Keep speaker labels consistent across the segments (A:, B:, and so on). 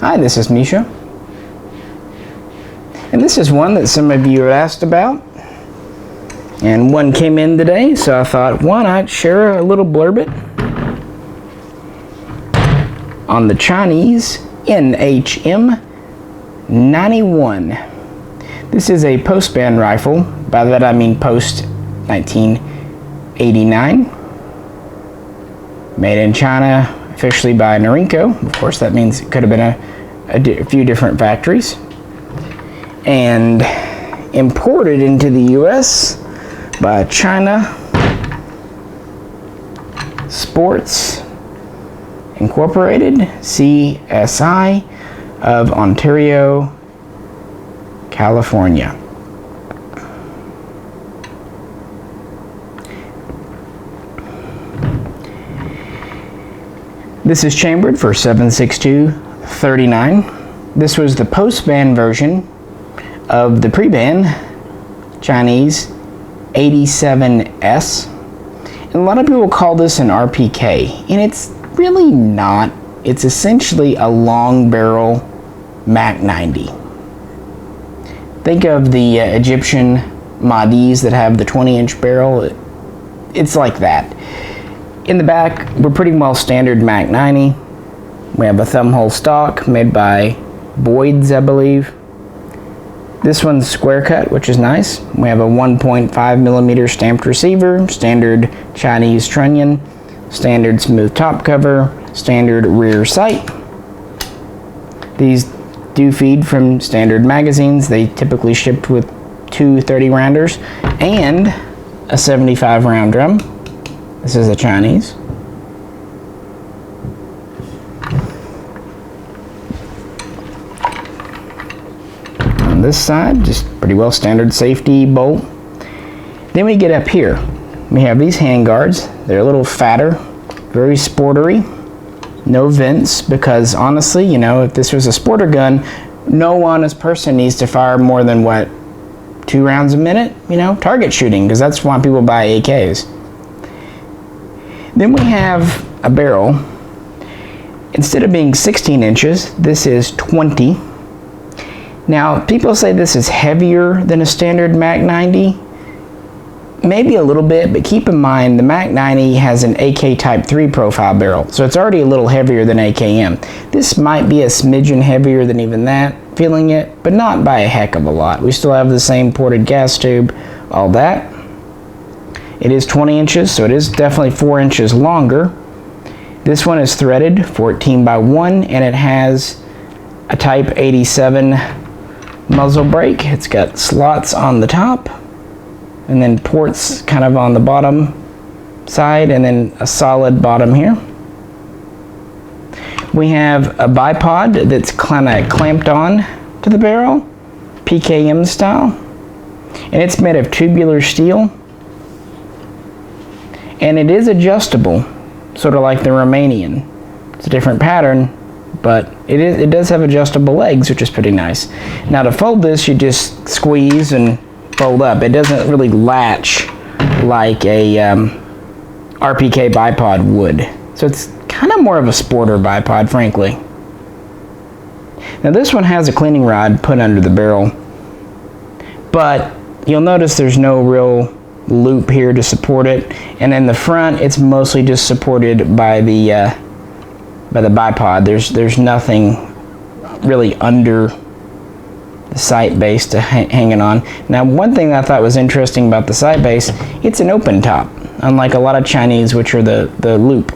A: Hi, this is Misha. And this is one that some of you have asked about. And one came in today, so I thought, why not share a little blurbit on the Chinese NHM-91. This is a post-band rifle. By that I mean post-1989. Made in China, officially by Norinco. Of course, that means it could have been a few different factories. And imported into the U.S. by China Sports Incorporated, CSI, of Ontario, California. This is chambered for 7.62-39. This was the post-band version of the pre-band Chinese 87S. And a lot of people call this an RPK, and it's really not. It's essentially a long barrel MAK90. Think of the Egyptian Mahdis that have the 20-inch barrel. It's like that. In the back, we're pretty well standard MAK90. We have a thumbhole stock made by Boyd's, I believe. This one's square cut, which is nice. We have a 1.5 millimeter stamped receiver, standard Chinese trunnion, standard smooth top cover, standard rear sight. These do feed from standard magazines. They typically shipped with two 30 rounders and a 75 round drum. This is a Chinese. On this side, just pretty well standard safety bolt. Then we get up here. We have these hand guards. They're a little fatter, very sportery. No vents, because honestly, you know, if this was a sporter gun, no honest person needs to fire more than, what, 2 rounds a minute? You know, target shooting, because that's why people buy AKs. Then we have a barrel. Instead of being 16 inches, this is 20. Now, people say this is heavier than a standard MAK90. Maybe a little bit, but keep in mind the MAK90 has an AK Type 3 profile barrel, so it's already a little heavier than AKM. This might be a smidgen heavier than even that, feeling it, but not by a heck of a lot. We still have the same ported gas tube, all that. It is 20 inches, so it is definitely 4 inches longer. This one is threaded 14x1, and it has a Type 87 muzzle brake. It's got slots on the top, and then ports kind of on the bottom side, and then a solid bottom here. We have a bipod that's kind of clamped on to the barrel, PKM style, and it's made of tubular steel, and it is adjustable, sort of like the Romanian. It's a different pattern, but it does have adjustable legs, which is pretty nice. Now to fold this, you just squeeze and fold up. It doesn't really latch like a RPK bipod would. So it's kind of more of a sporter bipod, frankly. Now this one has a cleaning rod put under the barrel, but you'll notice there's no real loop here to support it. And in the front, it's mostly just supported by the bipod. There's nothing really under the sight base to hanging on. Now, one thing that I thought was interesting about the sight base, it's an open top, unlike a lot of Chinese, which are the loop.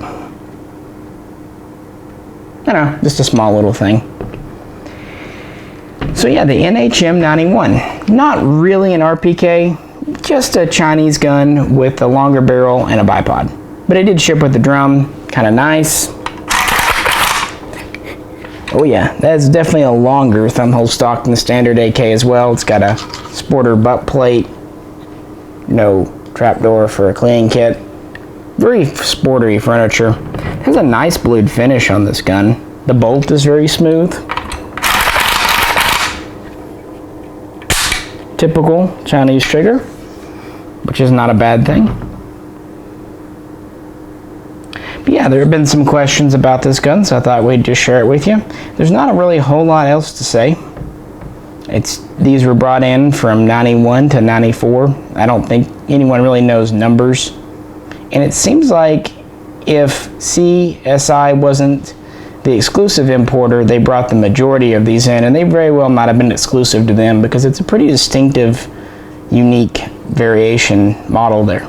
A: I don't know, just a small little thing. So yeah, the NHM91, not really an RPK, just a Chinese gun with a longer barrel and a bipod. But it did ship with the drum, kind of nice. Oh yeah, that's definitely a longer thumbhole stock than the standard AK as well. It's got a sporter butt plate, no trapdoor for a cleaning kit. Very sporty furniture. It has a nice blued finish on this gun. The bolt is very smooth. Typical Chinese trigger, which is not a bad thing. But yeah, there have been some questions about this gun, so I thought we'd just share it with you. There's not really a whole lot else to say. These were brought in from 91 to 94. I don't think anyone really knows numbers. And it seems like if CSI wasn't the exclusive importer, they brought the majority of these in, and they very well might have been exclusive to them because it's a pretty distinctive, unique variation model there.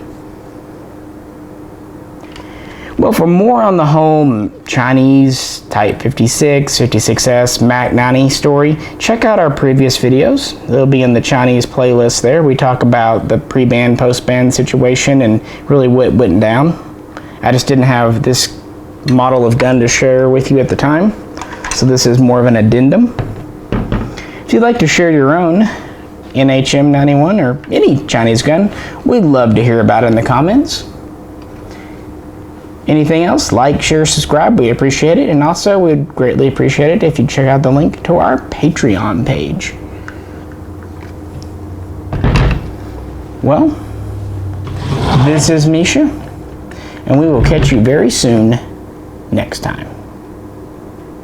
A: Well, for more on the whole Chinese Type 56, 56S, MAK90 story, check out our previous videos. They'll be in the Chinese playlist there. We talk about the pre-ban, post-ban situation and really what went down. I just didn't have this model of gun to share with you at the time, so this is more of an addendum. If you'd like to share your own NHM91 or any Chinese gun, we'd love to hear about it in the comments. Anything else, like, share, subscribe, we appreciate it, and also we'd greatly appreciate it if you check out the link to our Patreon page. Well, this is Misha, and we will catch you very soon next time.